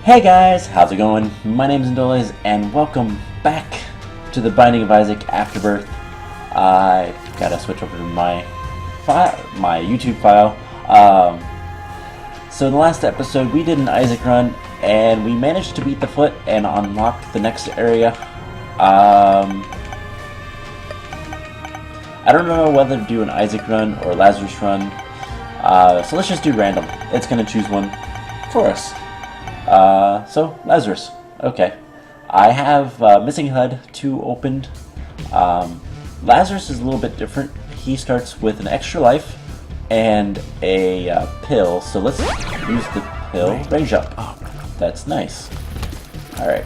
Hey guys, how's it going? My name is Ndoles, and welcome back to the Binding of Isaac Afterbirth. I gotta switch over to my YouTube file. So in the last episode, we did an Isaac run, and we managed to beat the foot and unlock the next area. I don't know whether to do an Isaac run or Lazarus run, so let's just do random. It's gonna choose one for us. So, Lazarus. Okay. I have Missing HUD 2 opened. Lazarus is a little bit different. He starts with an extra life and a pill. So let's use the pill. Range up. That's nice. Alright.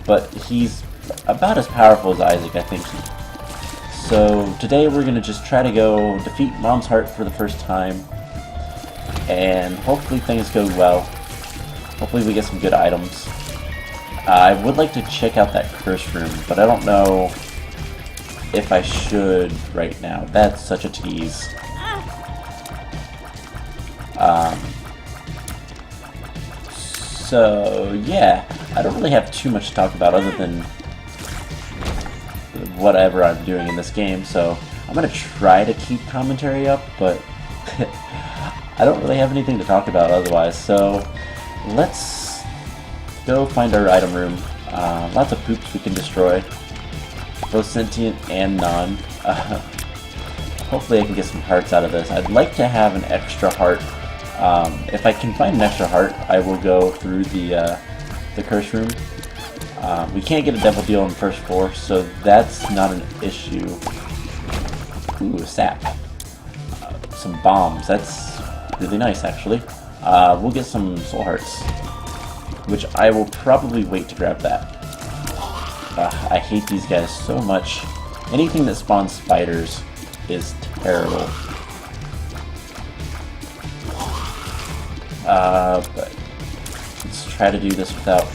But he's about as powerful as Isaac, I think. So today we're going to just try to go defeat Mom's Heart for the first time. And hopefully things go well. Hopefully we get some good items. I would like to check out that curse room, but I don't know if I should right now. That's such a tease. So yeah, I don't really have too much to talk about other than whatever I'm doing in this game, so I'm going to try to keep commentary up, but I don't really have anything to talk about otherwise, so let's go find our item room. Lots of poops we can destroy, both sentient and non. Hopefully I can get some hearts out of this. I'd like to have an extra heart. If I can find an extra heart, I will go through the curse room. We can't get a devil deal on the first floor, so that's not an issue. Ooh, sap. Some bombs. That's really nice, actually. We'll get some soul hearts, which I will probably wait to grab that. I hate these guys so much. Anything that spawns spiders is terrible. But let's try to do this without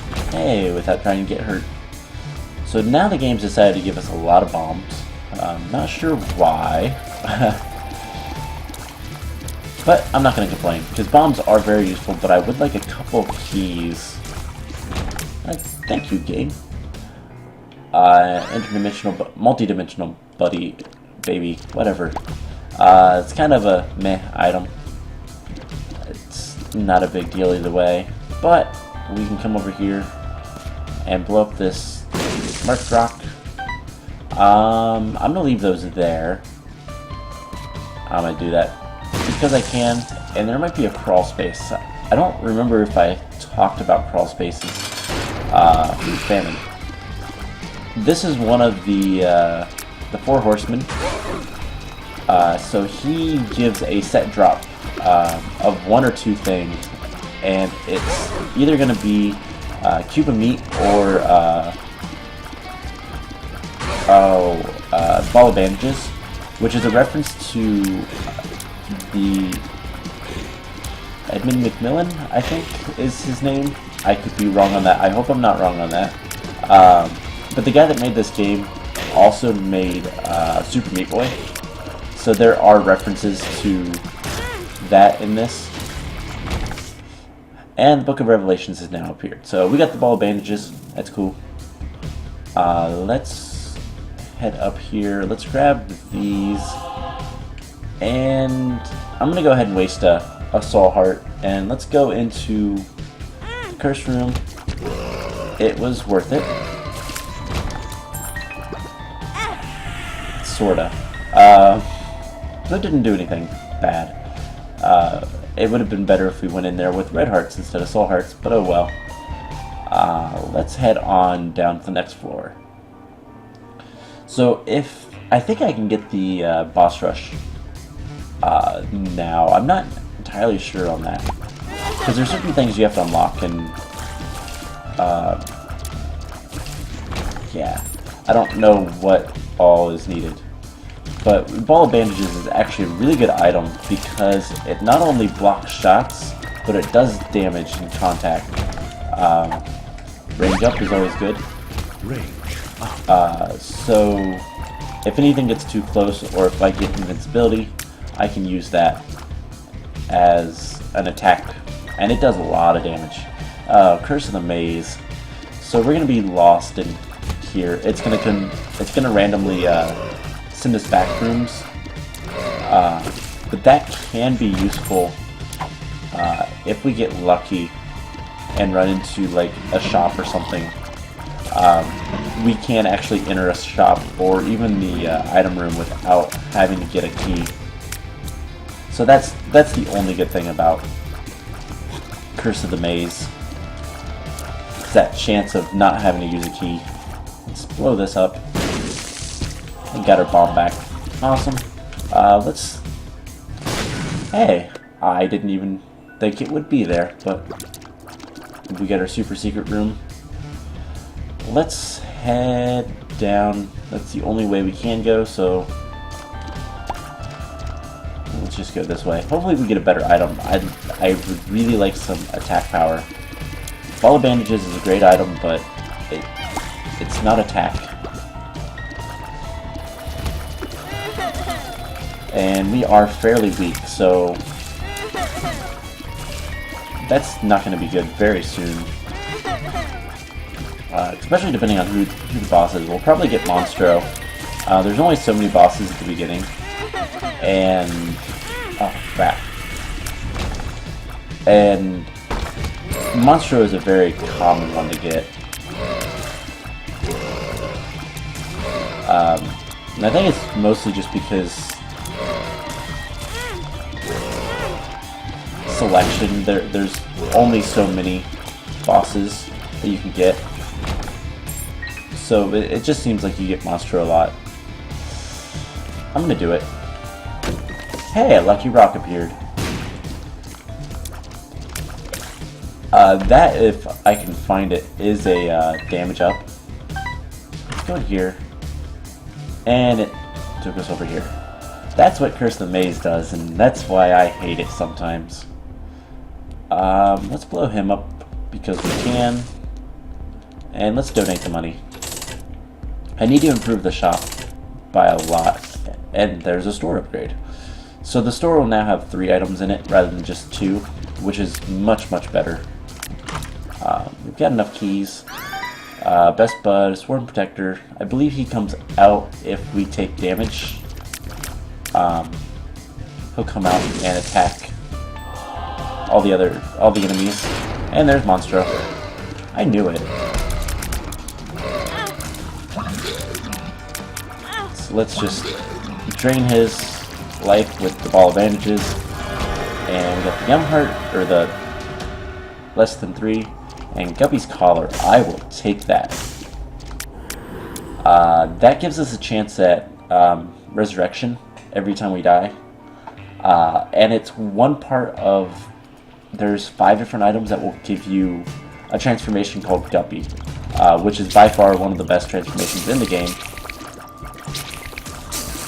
trying to get hurt. So now the game's decided to give us a lot of bombs. Not sure why. But I'm not going to complain, because bombs are very useful, but I would like a couple of keys. Thank you, game. Interdimensional, multi-dimensional buddy, baby, whatever. It's kind of a meh item. It's not a big deal either way, but we can come over here and blow up this marked rock. I'm going to leave those there. I'm going to do that because I can, and there might be a crawl space. I don't remember if I talked about crawl spaces. Spamming. This is one of the four horsemen. So he gives a set drop of one or two things, and it's either going to be cube of meat or ball of bandages, which is a reference to the Edmund McMillan, I think is his name. I could be wrong on that. I hope I'm not wrong on that. But the guy that made this game also made Super Meat Boy. So there are references to that in this. And the Book of Revelations has now appeared. So we got the ball of bandages. That's cool. Let's head up here. Let's grab these. And I'm going to go ahead and waste a soul heart. And let's go into the curse room. It was worth it. Sorta. That didn't do anything bad. It would have been better if we went in there with red hearts instead of soul hearts, but oh well. Let's head on down to the next floor. So I think I can get the boss rush now. I'm not entirely sure on that, because there's certain things you have to unlock, and yeah, I don't know what all is needed. But Ball of Bandages is actually a really good item because it not only blocks shots, but it does damage in contact. Range up is always good. So if anything gets too close, or if I get invincibility, I can use that as an attack and it does a lot of damage. Curse of the Maze. So we're gonna be lost in here. It's gonna randomly send us back rooms, but that can be useful if we get lucky and run into like a shop or something. We can actually enter a shop or even the item room without having to get a key. So that's the only good thing about Curse of the Maze. It's that chance of not having to use a key. Let's blow this up. We got our bomb back. Awesome. Hey, I didn't even think it would be there, but we got our super secret room. Let's head down. That's the only way we can go, so let's just go this way. Hopefully we get a better item. I would really like some attack power. Ball of Bandages is a great item, but it's not attack. And we are fairly weak, so that's not going to be good very soon. Especially depending on who the boss is. We'll probably get Monstro. There's only so many bosses at the beginning. And... oh, crap. And Monstro is a very common one to get. And I think it's mostly just because selection. There's only so many bosses that you can get. So it just seems like you get Monstro a lot. I'm gonna do it. Hey, a lucky rock appeared. That, if I can find it, is a damage up. Let's go in here. And it took us over here. That's what Curse of the Maze does, and that's why I hate it sometimes. Let's blow him up because we can. And let's donate the money. I need to improve the shop by a lot. And there's a store upgrade. So the store will now have 3 items in it rather than just 2, which is much, much better. We've got enough keys. Best Bud, Swarm Protector. I believe he comes out if we take damage. He'll come out and attack all the enemies. And there's Monstro. I knew it. So let's just drain his life with the Ball of Bandages. And we got the Young Heart, or the less than 3. And Guppy's Collar. I will take that. That gives us a chance at resurrection every time we die. And it's one part of... there's 5 different items that will give you a transformation called Guppy, which is by far one of the best transformations in the game.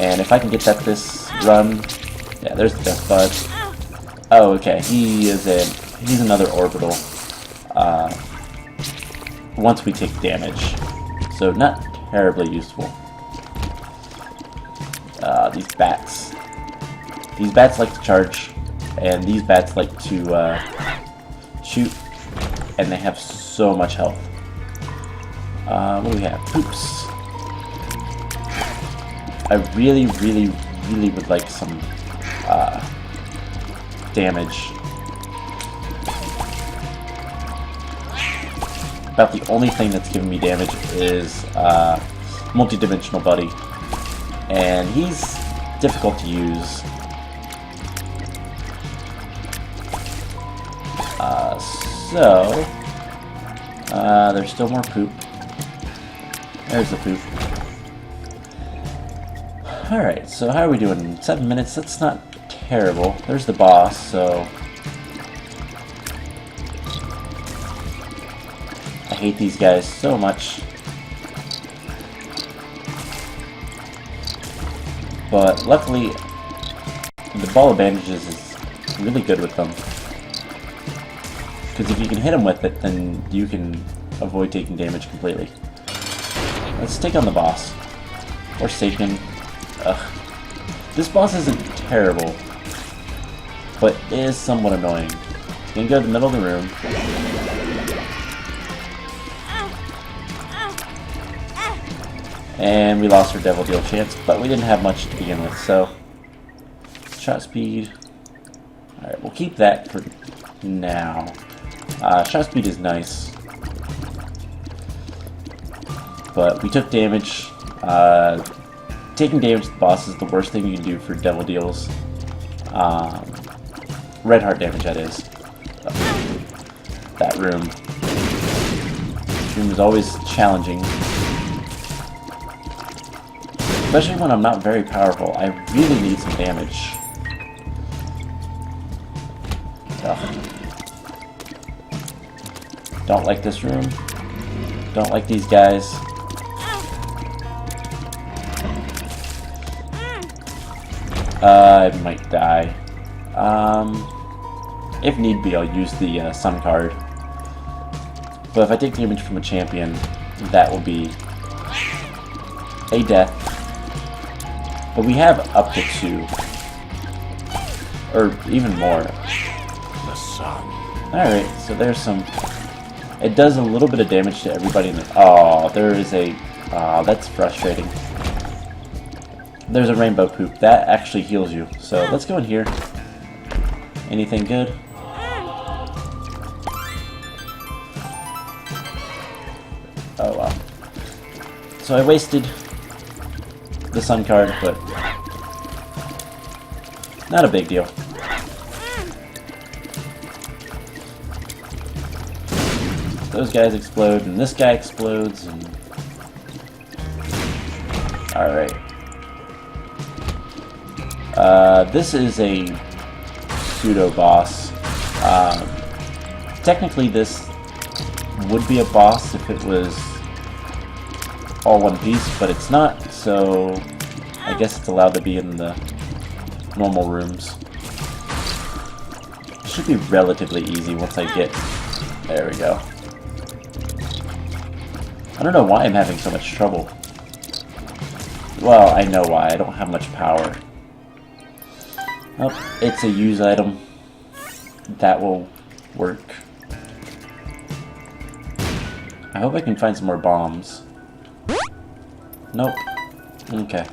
And if I can get that this run... yeah, there's the Death Bud. Oh, okay, he's another orbital. Once we take damage. So not terribly useful. These bats. These bats like to charge, and these bats like to shoot, and they have so much health. What do we have? Poops. I really, really, really would like some damage. About the only thing that's giving me damage is Multi-Dimensional Buddy. And he's difficult to use. There's still more poop. There's the poop. Alright, so how are we doing? 7 minutes, that's not terrible. There's the boss, so... I hate these guys so much. But luckily, the Ball of Bandages is really good with them. Because if you can hit them with it, then you can avoid taking damage completely. Let's take on the boss. Forsaken. Ugh. This boss isn't terrible, but is somewhat annoying. gonna go to the middle of the room. And we lost our Devil Deal chance, but we didn't have much to begin with, so... Shot speed... Alright, we'll keep that for now. Shot speed is nice. But we took damage. Taking damage to the boss is the worst thing you can do for Devil Deals. Red heart damage, that is. That room. This room is always challenging. Especially when I'm not very powerful. I really need some damage. Ugh. Don't like this room. Don't like these guys. I might die. If need be, I'll use the sun card. But if I take damage from a champion, that will be a death. But we have up to 2. Or even more. The sun. Alright, so there's some... It does a little bit of damage to everybody in the... Oh, there is a... that's frustrating. There's a rainbow poop. That actually heals you. So let's go in here. Anything good? Oh, wow. So I wasted the sun card, but not a big deal. Those guys explode, and this guy explodes, and... Alright. This is a pseudo-boss. Technically this would be a boss if it was all one piece, but it's not, so I guess it's allowed to be in the normal rooms. It should be relatively easy once I get... There we go. I don't know why I'm having so much trouble. Well, I know why. I don't have much power. Oh, it's a use item. That will work. I hope I can find some more bombs. Nope. Okay.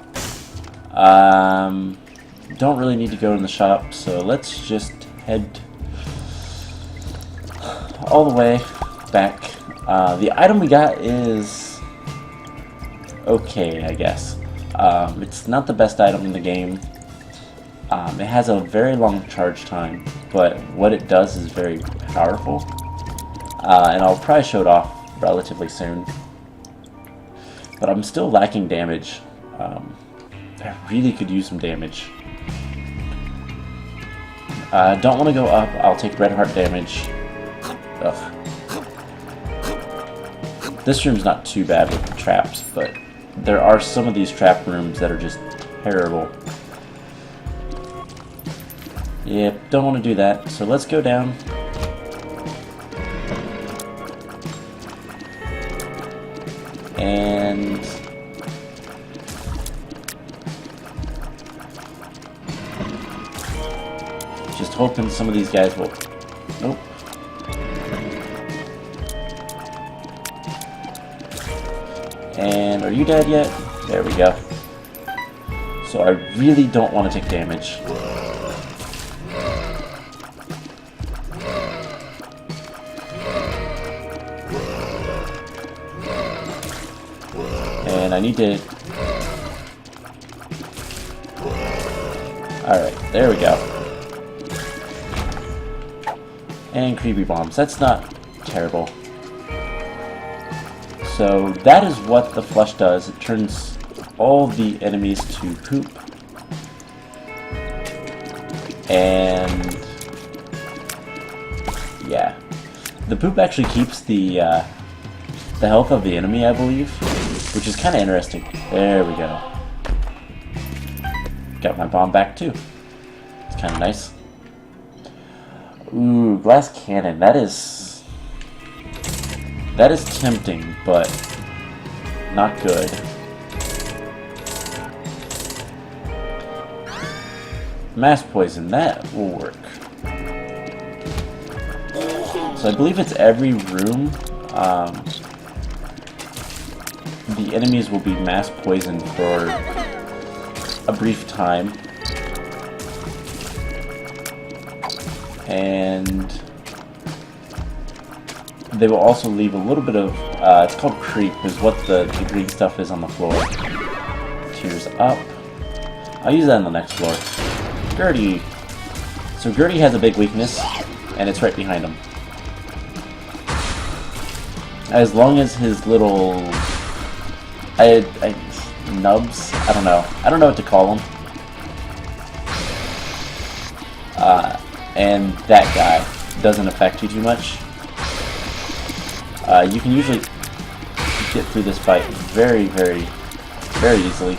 Don't really need to go in the shop, so let's just head all the way back. The item we got is okay, I guess. It's not the best item in the game. It has a very long charge time, but what it does is very powerful. And I'll probably show it off relatively soon. But I'm still lacking damage. I really could use some damage. Don't want to go up. I'll take red heart damage. Ugh. This room's not too bad with the traps, but there are some of these trap rooms that are just terrible. Yep, don't want to do that. So let's go down. And... just hoping some of these guys will... Nope. And are you dead yet? There we go. So I really don't want to take damage. And I need to... Alright, there we go. And creepy bombs. That's not terrible. So that is what the flush does. It turns all the enemies to poop. And... yeah. The poop actually keeps the health of the enemy, I believe. Which is kind of interesting. There we go. Got my bomb back too. It's kind of nice. Ooh, glass cannon. That is tempting, but not good. Mass poison. That will work. So I believe it's every room. The enemies will be mass poisoned for a brief time. And they will also leave a little bit of, it's called creep, is what the green stuff is on the floor. Tears up. I'll use that on the next floor. Gertie. So Gertie has a big weakness, and it's right behind him. As long as his little... nubs? I don't know. I don't know what to call them. And that guy doesn't affect you too much. You can usually get through this fight very, very, very easily.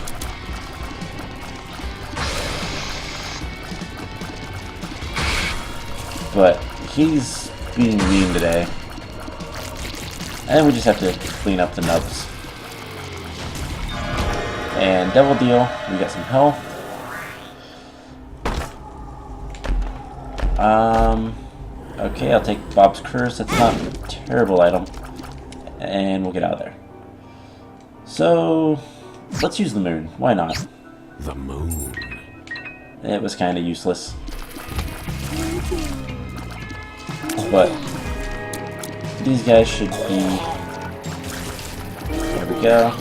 But he's being mean today. And we just have to clean up the nubs. And Devil Deal, we got some health. Okay, I'll take Bob's Curse. That's not a terrible item. And we'll get out of there. So, let's use the moon. Why not? The moon. It was kind of useless. But these guys should be... There we go.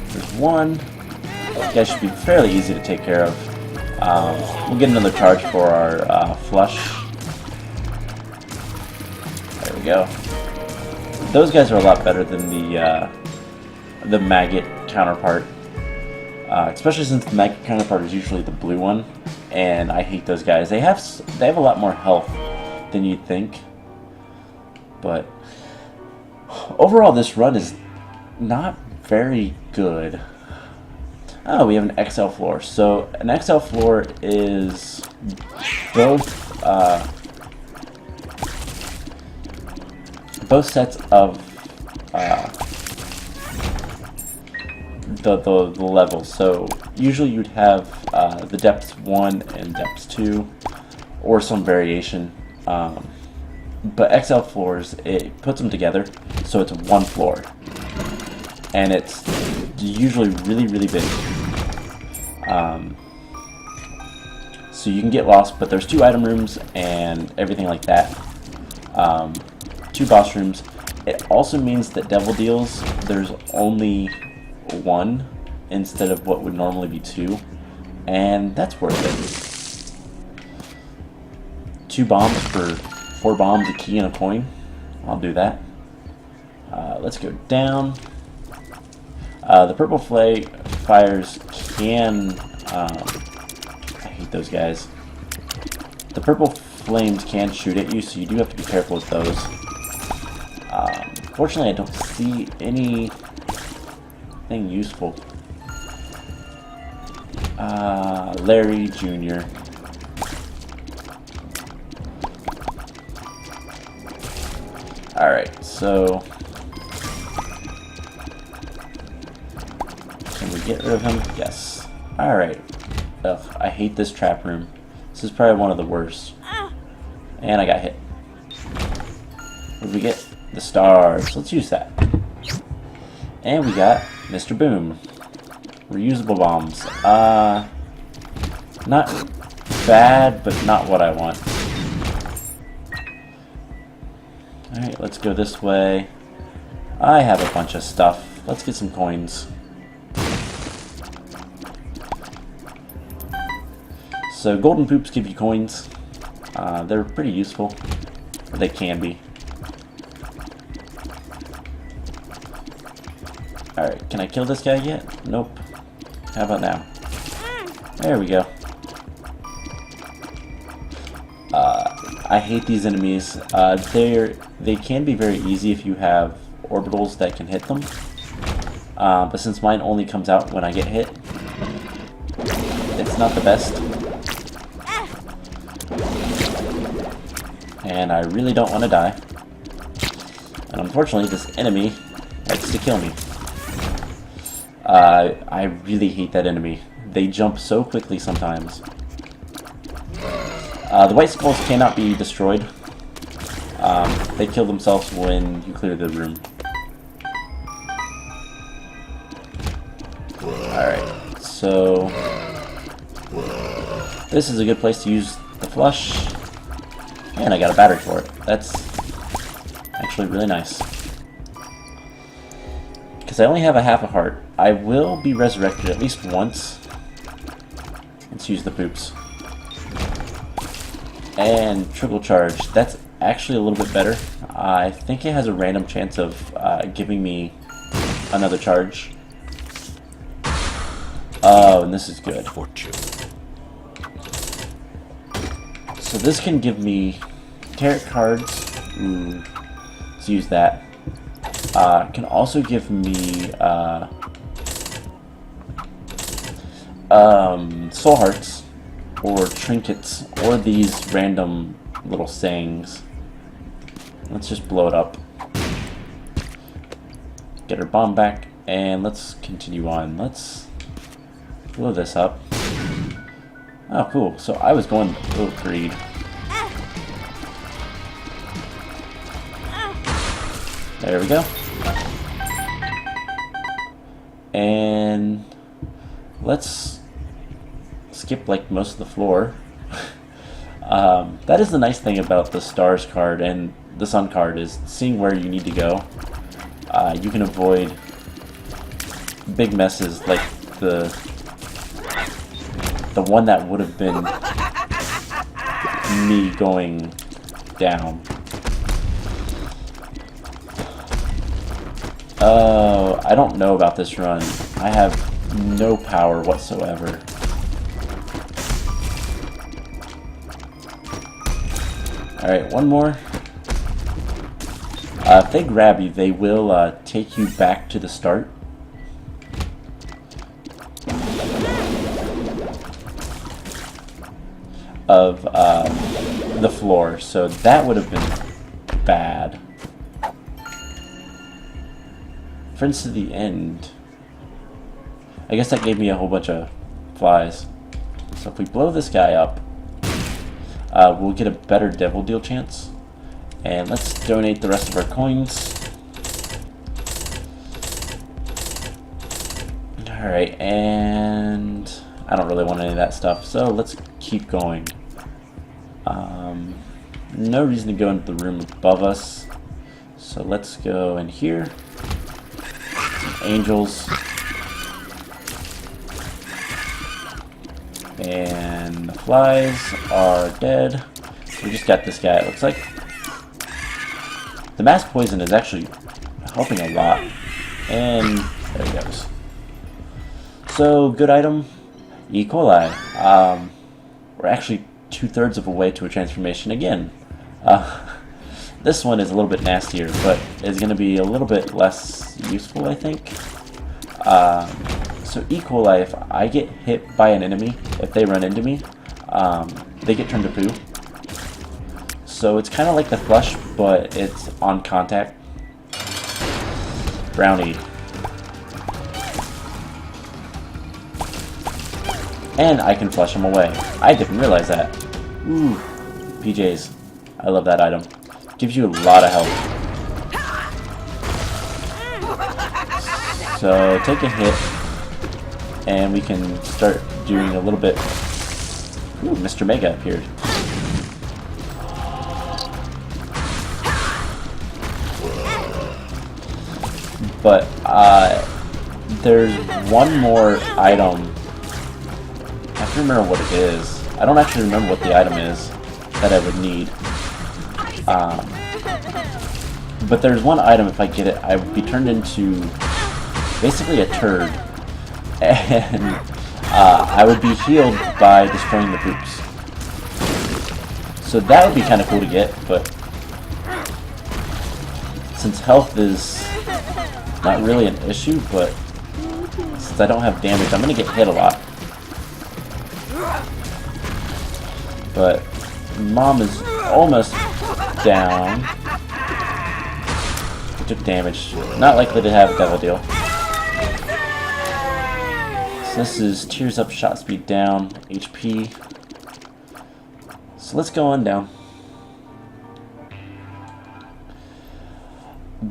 There's one. These guys should be fairly easy to take care of. We'll get another charge for our flush. There we go. Those guys are a lot better than the maggot counterpart. Especially since the maggot counterpart is usually the blue one, and I hate those guys. They have a lot more health than you'd think. But overall, this run is not very good. Oh, we have an XL floor. So an XL floor is both sets of the levels. So usually you'd have the depths 1 and depths 2, or some variation. But XL floors, it puts them together, so it's one floor. And it's usually really, really big. So you can get lost, but there's 2 item rooms and everything like that. 2 boss rooms. It also means that Devil Deals, there's only 1 instead of what would normally be 2. And that's worth it. 2 bombs for 4 bombs, a key, and a coin. I'll do that. Let's go down. The purple fires can... I hate those guys. The purple flames can shoot at you, so you do have to be careful with those. Fortunately, I don't see anything useful. Larry Jr. Alright, so... Can we get rid of him? Yes. Alright. Ugh, I hate this trap room. This is probably one of the worst. And I got hit. What did we get? The stars. Let's use that. And we got Mr. Boom. Reusable bombs. Not bad, but not what I want. Alright, let's go this way. I have a bunch of stuff. Let's get some coins. So golden poops give you coins. They're pretty useful. Or they can be. Alright, can I kill this guy yet? Nope. How about now? There we go. I hate these enemies. They can be very easy if you have orbitals that can hit them. But since mine only comes out when I get hit, it's not the best. And I really don't want to die. And unfortunately, this enemy likes to kill me. I really hate that enemy. They jump so quickly sometimes. The white skulls cannot be destroyed. They kill themselves when you clear the room. Alright, so this is a good place to use the flush. And I got a battery for it. That's actually really nice. Because I only have a half a heart, I will be resurrected at least once. Let's use the poops. And triple charge. That's actually a little bit better. I think it has a random chance of giving me another charge. Oh, and this is good. So this can give me tarot cards. Ooh, let's use that. Can also give me soul hearts or trinkets or these random little sayings. Let's just blow it up. Get our bomb back, and let's continue on. Let's blow this up. Oh, cool. So I was going a little greed. There we go. And let's skip like most of the floor. That is the nice thing about the stars card and the sun card, is seeing where you need to go. You can avoid big messes like the one that would have been me going down. Oh, I don't know about this run. I have no power whatsoever. Alright, one more. If they grab you, they will take you back to the start. Of the floor, so that would have been bad. Friends to the end. I guess that gave me a whole bunch of flies. So if we blow this guy up, we'll get a better devil deal chance. And let's donate the rest of our coins. Alright, and I don't really want any of that stuff, so let's keep going. No reason to go into the room above us, so let's go in here. Some angels. And the flies are dead. We just got this guy, it looks like. The mass poison is actually helping a lot. And there he goes. So, good item. E. coli. We're actually 2/3 of a way to a transformation again. This one is a little bit nastier, but is going to be a little bit less useful, I think. So E. coli, if I get hit by an enemy, if they run into me, they get turned to poo. So it's kind of like the flush, but it's on contact. Brownie. And I can flush them away. I didn't realize that. Ooh, PJs. I love that item. Gives you a lot of health. So take a hit, and we can start doing a little bit. Ooh, Mr. Mega appeared. But there's one more item. I have to remember what it is. I don't actually remember what the item is that I would need. But there's one item, if I get it, I would be turned into basically a turd. And I would be healed by destroying the poops. So that would be kind of cool to get, but since health is not really an issue, but since I don't have damage, I'm going to get hit a lot. But Mom is almost down. He took damage. Not likely to have Devil Deal. So this is Tears Up, Shot Speed down, HP. So let's go on down.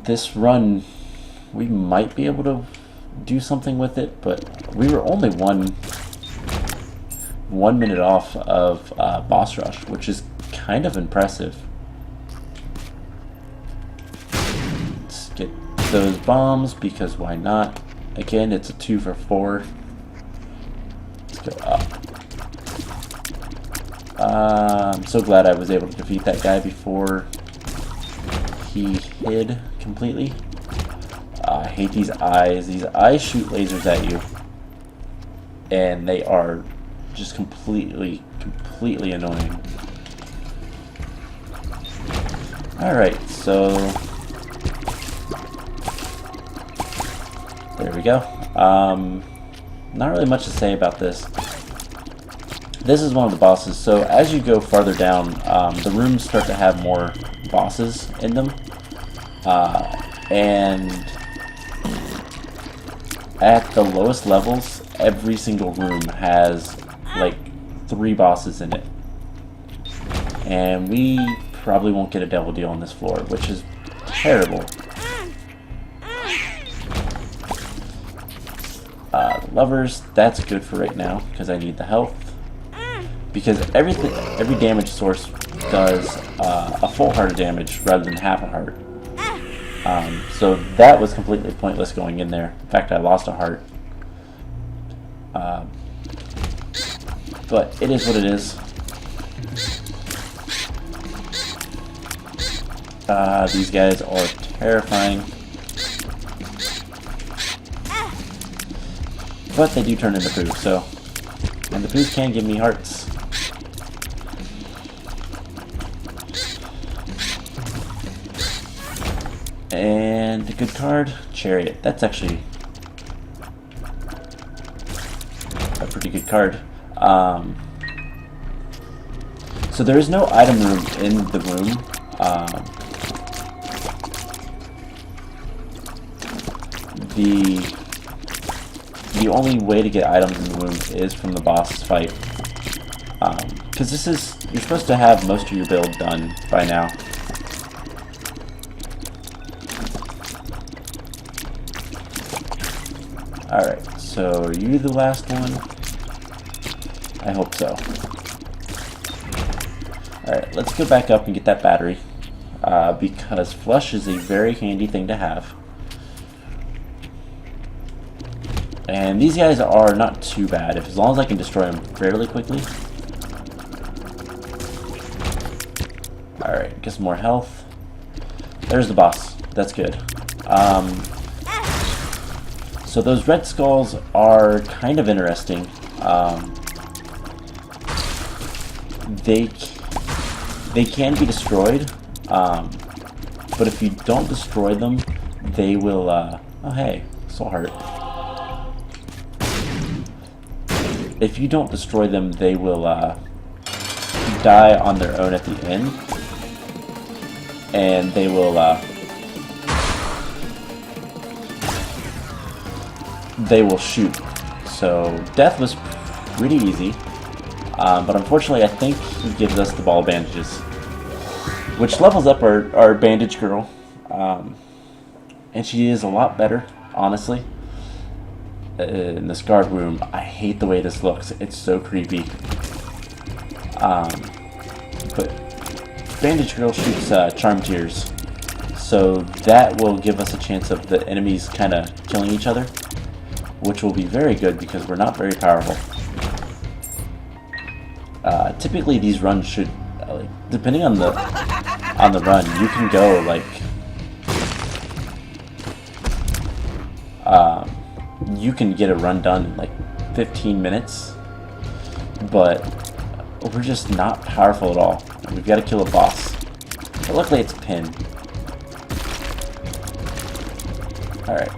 this run, we might be able to do something with it, but we were only 1 minute off of boss rush, which is kind of impressive. Let's get those bombs, because why not? Again, it's a 2 for 4. Let's go up. I'm so glad I was able to defeat that guy before he hid completely. I hate these eyes. These eyes shoot lasers at you, and they are just completely annoying. Alright, so there we go. Not really much to say about this. This is one of the bosses, so as you go farther down, the rooms start to have more bosses in them. And at the lowest levels, every single room has like 3 bosses in it. And we probably won't get a devil deal on this floor, which is terrible. Lovers, that's good for right now, because I need the health. Because every damage source does a full heart of damage rather than half a heart. So that was completely pointless going in there. In fact, I lost a heart. But it is what it is. These guys are terrifying. But they do turn into poo, so... And the poos can give me hearts. And a good card, Chariot. That's actually a pretty good card. So there is no item room in the room. The only way to get items in the room is from the boss fight. Because you're supposed to have most of your build done by now. Alright, so are you the last one? I hope so. Alright, let's go back up and get that battery. Because flush is a very handy thing to have. And these guys are not too bad, as long as I can destroy them fairly quickly. Alright, get some more health. There's the boss. That's good. So those red skulls are kind of interesting. They can be destroyed, but if you don't destroy them, they will, oh hey, soul heart. If you don't destroy them, they will die on their own at the end, and they will shoot. So death was pretty easy, but unfortunately I think he gives us the ball bandages, which levels up our bandage girl, and she is a lot better, honestly. In this guard room, I hate the way this looks. It's so creepy. But bandage girl shoots charm tears, so that will give us a chance of the enemies kind of killing each other, which will be very good because we're not very powerful. Typically these runs should, like, depending on the run, you can go like you can get a run done in like 15 minutes, but we're just not powerful at all. We've got to kill a boss. But luckily it's Pin. Alright.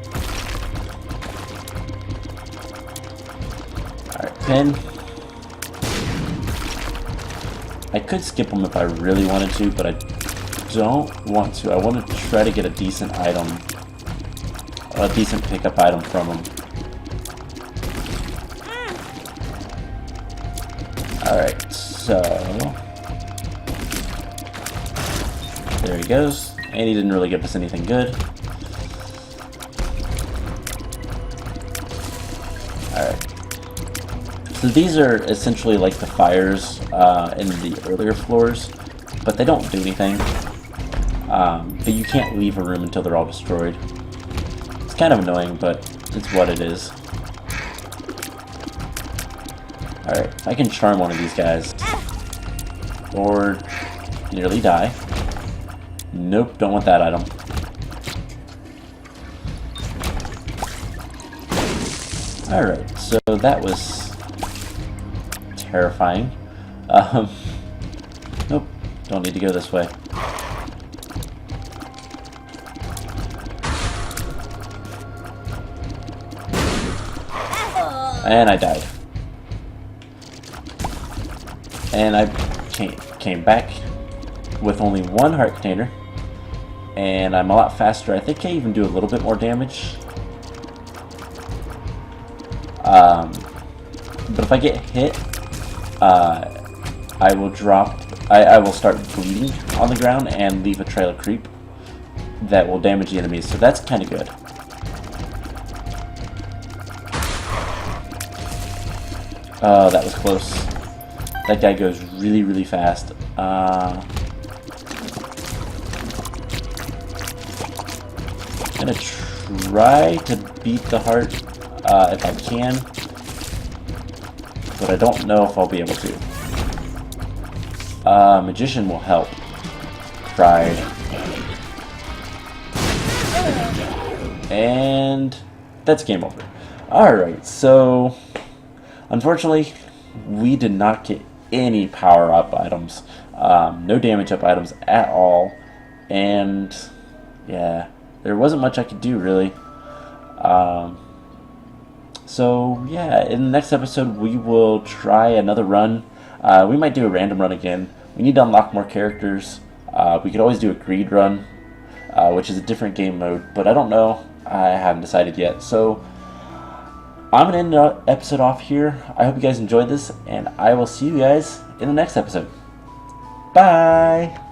Alright, Pin. I could skip him if I really wanted to, but I don't want to. I want to try to get a decent item, a decent pickup item from him. Alright, so there he goes, And he didn't really give us anything good. Alright. So these are essentially like the fires in the earlier floors, but they don't do anything. But you can't leave a room until they're all destroyed. It's kind of annoying, but it's what it is. Alright, I can charm one of these guys. Or nearly die. Nope, don't want that item. Alright, so that was terrifying. Nope, don't need to go this way. And I died. And I came back with only one heart container. And I'm a lot faster. I think I even do a little bit more damage. But if I get hit, I will drop. I will start bleeding on the ground and leave a trail of creep that will damage the enemies. So that's kind of good. Oh, that was close. That guy goes really, really fast. I'm gonna try to beat the heart if I can, but I don't know if I'll be able to. Magician will help. Tried. And that's game over. Alright, so unfortunately, we did not get any power-up items. No damage-up items at all. And, yeah, there wasn't much I could do, really. So, yeah, in the next episode, we will try another run. We might do a random run again. We need to unlock more characters. We could always do a greed run, which is a different game mode, but I don't know. I haven't decided yet. So, I'm going to end the episode off here. I hope you guys enjoyed this, and I will see you guys in the next episode. Bye!